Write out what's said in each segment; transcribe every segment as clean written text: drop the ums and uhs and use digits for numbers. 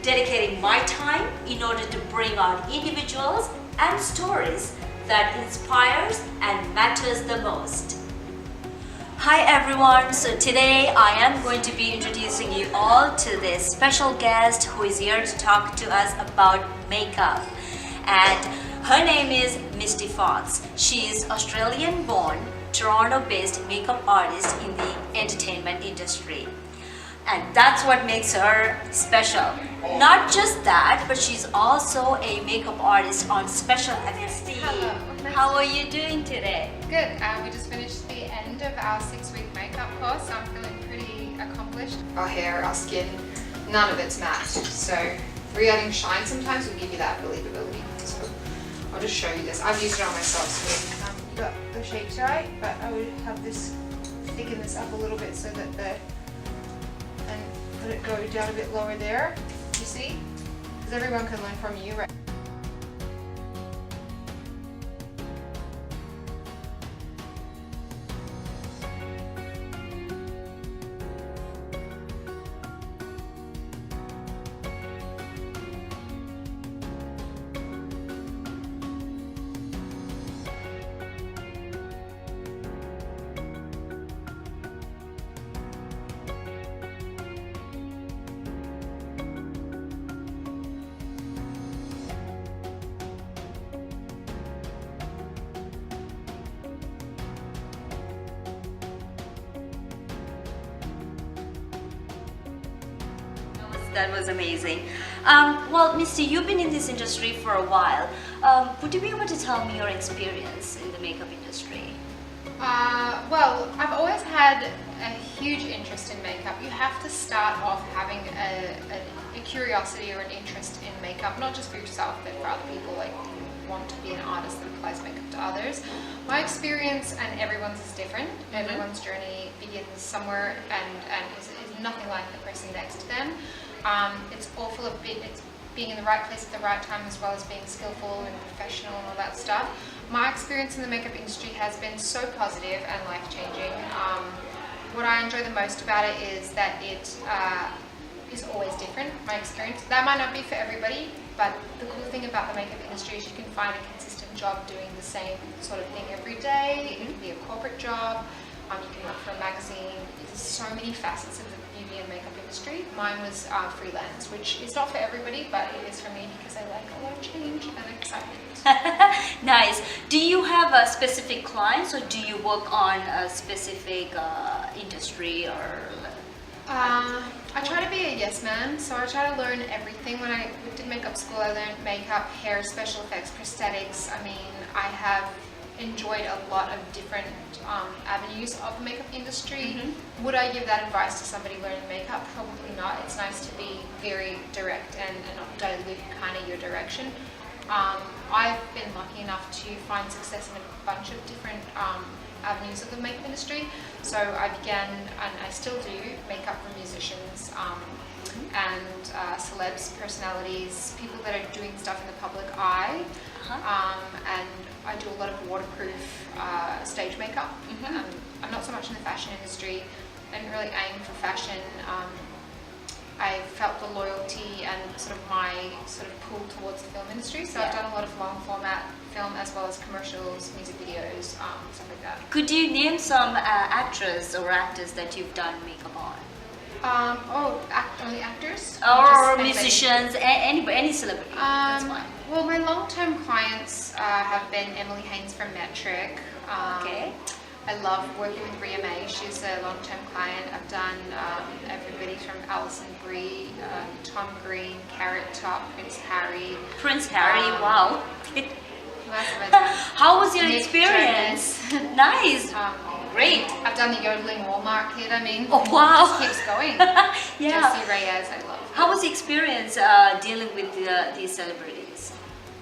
dedicating my time in order to bring out individuals and stories that inspires and matters the most. Hi everyone, so today I am going to be introducing you all to this special guest who is here to talk to us about makeup. And her name is Misty. She is Australian born, Toronto based makeup artist in the entertainment industry. And that's what makes her special. Not just that, but she's also a makeup artist on special Misty. Hello. How are you doing today? Good. We just finished the end of our 6-week makeup course, so I'm feeling pretty accomplished. Our hair, our skin, none of it's matte. So re-adding shine sometimes will give you that believability. So I'll just show you this. I've used it on myself. So you got the shape's right, but I would have this, thicken this up a little bit so that and let it go down a bit lower there. You see? Because everyone can learn from you, right? That was amazing. Well, Misty, you've been in this industry for a while. Would you be able to tell me your experience in the makeup industry? Well, I've always had a huge interest in makeup. You have to start off having a curiosity or an interest in makeup, not just for yourself, but for other people. Like, you want to be an artist that applies makeup to others. My experience and everyone's is different. Everyone's journey begins somewhere and is nothing like the person next to them. It's all full of it's being in the right place at the right time, as well as being skillful and professional and all that stuff. My experience in the makeup industry has been so positive and life-changing. What I enjoy the most about it is that it is always different, my experience. That might not be for everybody, but the cool thing about the makeup industry is you can find a consistent job doing the same sort of thing every day. It can be a corporate job. You can work for a magazine. There's so many facets of the beauty and makeup industry. Mine was freelance, which is not for everybody, but it is for me because I like a lot of change and excitement. Nice. Do you have specific clients, or do you work on a specific industry or? I try to be a yes man, so I try to learn everything. When I did makeup school, I learned makeup, hair, special effects, prosthetics. I mean, I have enjoyed a lot of different avenues of the makeup industry. Would I give that advice to somebody learning makeup? Probably not. It's nice to be very direct and not dilute kind of your direction. I've been lucky enough to find success in a bunch of different avenues of the makeup industry. So I began, and I still do, makeup for musicians and celebs, personalities, people that are doing stuff in the public eye. And I do a lot of waterproof stage makeup. I'm not so much in the fashion industry. I didn't really aim for fashion. I felt the loyalty and sort of my sort of pull towards the film industry. So I've done a lot of long format film as well as commercials, music videos, stuff like that. Could you name some actors or actors that you've done makeup on? Only actors? Or musicians, any celebrity, that's fine. Well, my long-term clients have been Emily Haynes from Metric. Okay. I love working with Ria May. She's a long-term client. I've done everybody from Alison Brie, Tom Green, Carrot Top, Prince Harry. Prince Harry, wow. Who else have I done? How was your Nick experience? Nice. Great. I've done the yodeling Walmart kid. I mean, oh wow. It just keeps going. Yeah. Jessie Reyes, I love. How was the experience dealing with these celebrities?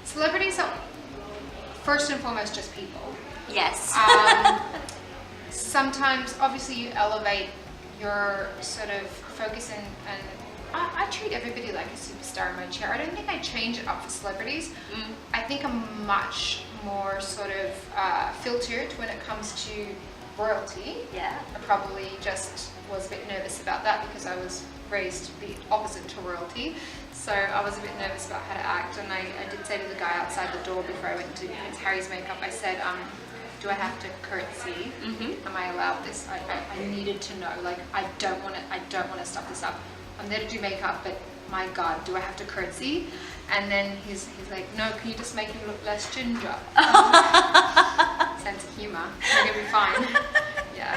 Celebrities are first and foremost just people. Yes. Sometimes, obviously, you elevate your sort of focus and I treat everybody like a superstar in my chair. I don't think I change it up for celebrities. I think I'm much more sort of filtered when it comes to royalty. Yeah. I probably just was a bit nervous about that because I was raised the opposite to royalty. So I was a bit nervous about how to act, and I did say to the guy outside the door before I went to Prince Harry's makeup, I said, do I have to curtsy? Am I allowed this? I needed to know. Like, I don't want to stuff this up. I'm there to do makeup, but my God, do I have to curtsy? And then he's like, no, can you just make me look less ginger? Sense of humor. You're gonna be fine. Yeah.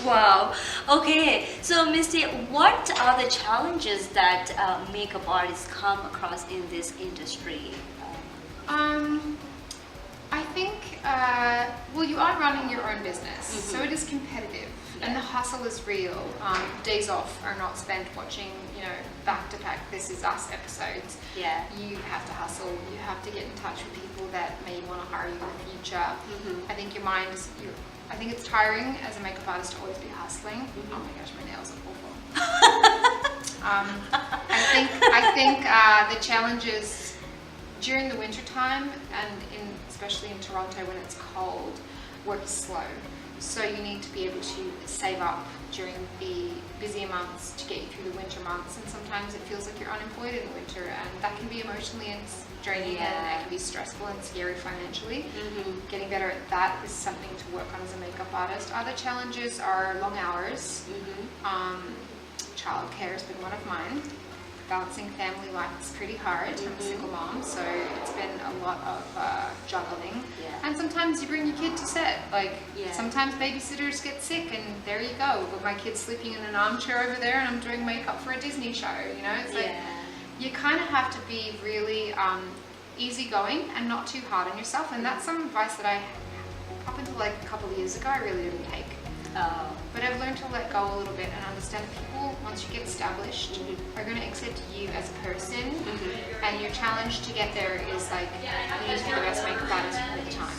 Wow. Okay. So, Misty, what are the challenges that makeup artists come across in this industry? I think, well, you are running your own business, so it is competitive, and the hustle is real. Days off are not spent watching, back-to-back This Is Us episodes. Yeah. You have to hustle. You have to get in touch with people that may want to hire you in the future. I think your mind is, I think it's tiring as a makeup artist to always be hustling. Oh my gosh, my nails are awful. I think the challenges during the winter time, and especially in Toronto when it's cold, work is slow. So you need to be able to save up during the busier months to get you through the winter months, and sometimes it feels like you're unemployed in the winter, and that can be emotionally and draining, and that can be stressful and scary financially. Getting better at that is something to work on as a makeup artist. Other challenges are long hours. Childcare has been one of mine. Balancing family life is pretty hard. I'm a single mom, so it's been a lot of juggling. And sometimes you bring your kid to set. Sometimes babysitters get sick, and there you go. But my kid's sleeping in an armchair over there, and I'm doing makeup for a Disney show. It's like you kind of have to be really easygoing and not too hard on yourself. And that's some advice that up until like a couple of years ago, I really didn't take. But I've learned to let go a little bit and understand people, once you get established, are going to accept you as a person, and your challenge to get there is like, you need to be the best makeup artist all the time.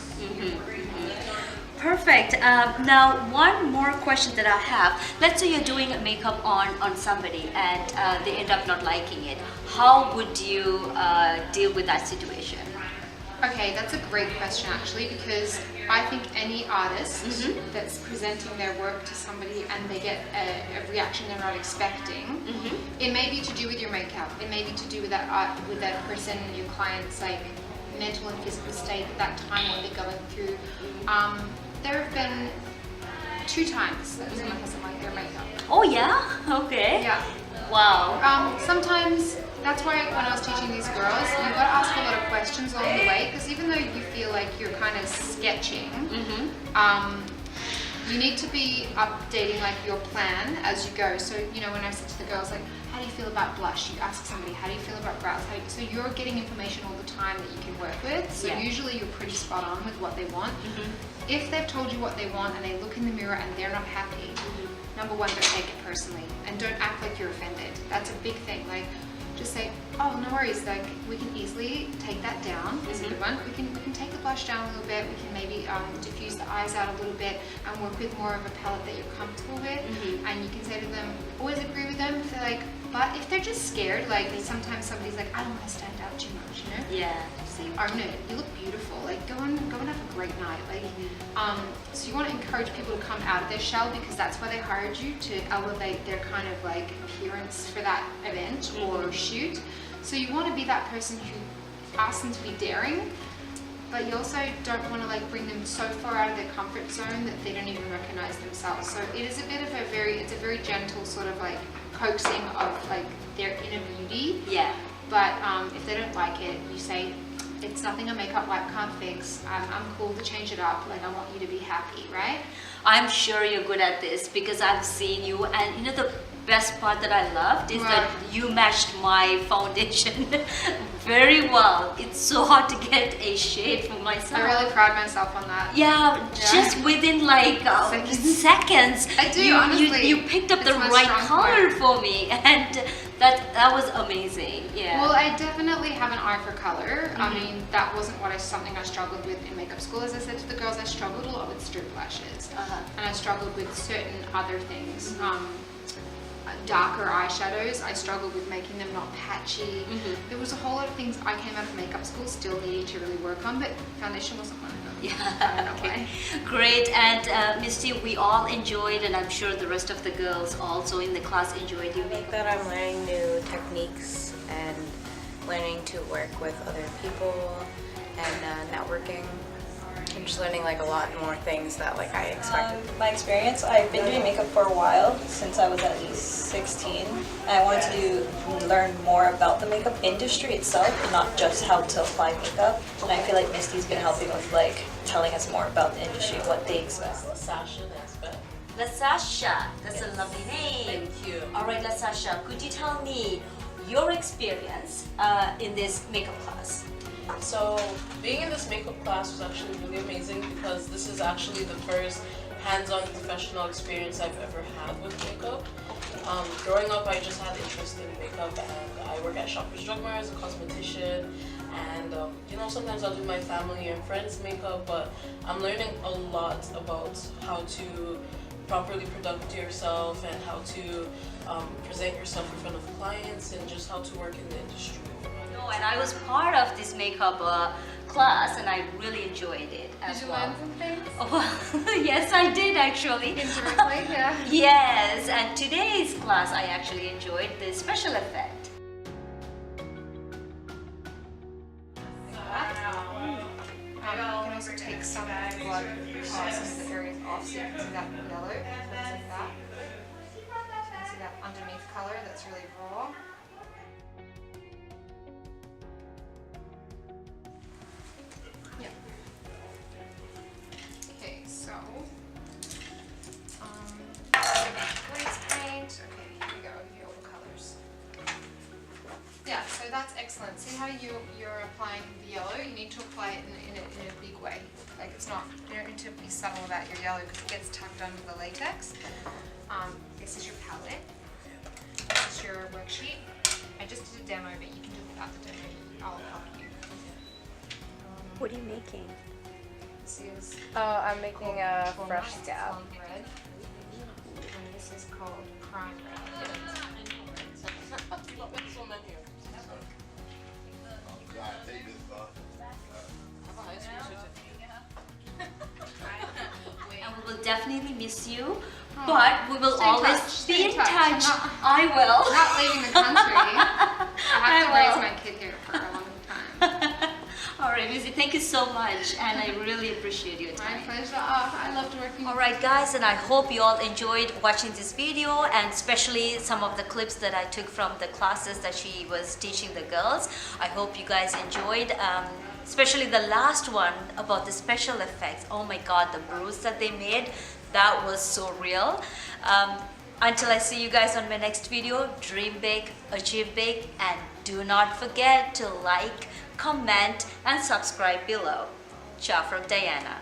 Perfect. Now, one more question that I have. Let's say you're doing makeup on somebody and they end up not liking it. How would you deal with that situation? Okay, that's a great question actually, because I think any artist that's presenting their work to somebody and they get a reaction they're not expecting, it may be to do with your makeup, it may be to do with that art, with that person, your client's like mental and physical state at that time, what they're going through. There have been 2 times that someone hasn't liked their makeup. Oh yeah? Okay. Yeah. Wow. Sometimes that's why when I was teaching these girls, you've got to ask a lot of questions along the way, because even though you feel like you're kind of sketching, you need to be updating like your plan as you go. So when I said to the girls, like, how do you feel about blush? You ask somebody, how do you feel about brows? So you're getting information all the time that you can work with. So usually you're pretty spot on with what they want. If they've told you what they want and they look in the mirror and they're not happy, number one, don't take it personally and don't act like you're offended. That's a big thing. Like, just say, oh, no worries, like, we can easily take that down. It's a good one. We can take the blush down a little bit. We can maybe diffuse the eyes out a little bit and work with more of a palette that you're comfortable with. And you can say to them, always agree with them if they're like, but if they're just scared, like sometimes somebody's like, I don't want to stand out too much, Yeah. Or no, you look beautiful. Like go and have a great night. Like, so you want to encourage people to come out of their shell, because that's why they hired you, to elevate their kind of like appearance for that event or shoot. So you want to be that person who asks them to be daring, but you also don't want to like bring them so far out of their comfort zone that they don't even recognize themselves. So it is a bit of it's a very gentle sort of like coaxing of like their inner beauty. Yeah. But if they don't like it, you say, it's nothing a makeup wipe can't fix. I'm cool to change it up. Like, I want you to be happy, right? I'm sure you're good at this because I've seen you, and the best part that I loved is that you matched my foundation very well. It's so hard to get a shade for myself. I really pride myself on that. Yeah, just within like seconds. I do, honestly. You picked up the right color for me, and that was amazing. Yeah. Well, I definitely have an eye for color. I mean, that wasn't something I struggled with in makeup school. As I said to the girls, I struggled a lot with strip lashes, and I struggled with certain other things. Darker eyeshadows, I struggled with making them not patchy. There was a whole lot of things I came out of makeup school still needing to really work on, but foundation wasn't one of them. Yeah. I don't know why. Great. And Misty, we all enjoyed, and I'm sure the rest of the girls also in the class enjoyed your I think makeup. that I'm learning new techniques and learning to work with other people and networking. I'm just learning like a lot more things that like I expected. My experience, I've been doing makeup for a while, since I was at least 16. I wanted to learn more about the makeup industry itself, not just how to apply makeup. And I feel like Misty's been helping with like telling us more about the industry, what they expect. Sasha expert. Lasasha, that's a lovely name. Thank you. All right, Lasasha, could you tell me your experience in this makeup class? So being in this makeup class was actually really amazing because this is actually the first hands-on professional experience I've ever had with makeup. Growing up, I just had interest in makeup, and I work at Shoppers Drug Mart as a cosmetician. And you know, sometimes I'll do my family and friends' makeup, but I'm learning a lot about how to properly product yourself and how to present yourself in front of clients and just how to work in the industry. No, and I was part of this makeup class, and I really enjoyed it as Did you well. learn some things? Well, yes, I did actually. Indirectly, yeah. Yes, and today's class I actually enjoyed the special effect. You can also take some blood some of the areas off, so you can see that yellow, looks like that. You can see that underneath color that's really raw. Yeah. Okay, so glaze paint. Okay, here we go. Here are all the colors. Yeah, so that's excellent. See how you're applying the yellow? You need to apply it in a big way. Like it's not, you don't need to be subtle about your yellow because it gets tucked under the latex. This is your palette. This is your worksheet. I just did a demo, but you can do it without the demo. I'll help you. What are you making? This is I'm making a called fresh Plum scab. Red. And this is called Prime Red. So many. And we will definitely miss you, but we will Stay in always touch, be stay in in touch. touch. I'm I will. not leaving the country. I have to I raise will. my kid here for a long time. All right, Misty, thank you so much, and I really appreciate your My time. pleasure. Oh, I loved working All right, guys, and I hope you all enjoyed watching this video, and especially some of the clips that I took from the classes that she was teaching the girls. I hope you guys enjoyed, especially the last one about the special effects. Oh my God, the bruise that they made, that was so real. Until I see you guys on my next video, dream big, achieve big, and do not forget to like, comment, and subscribe below. Ciao from Dayana.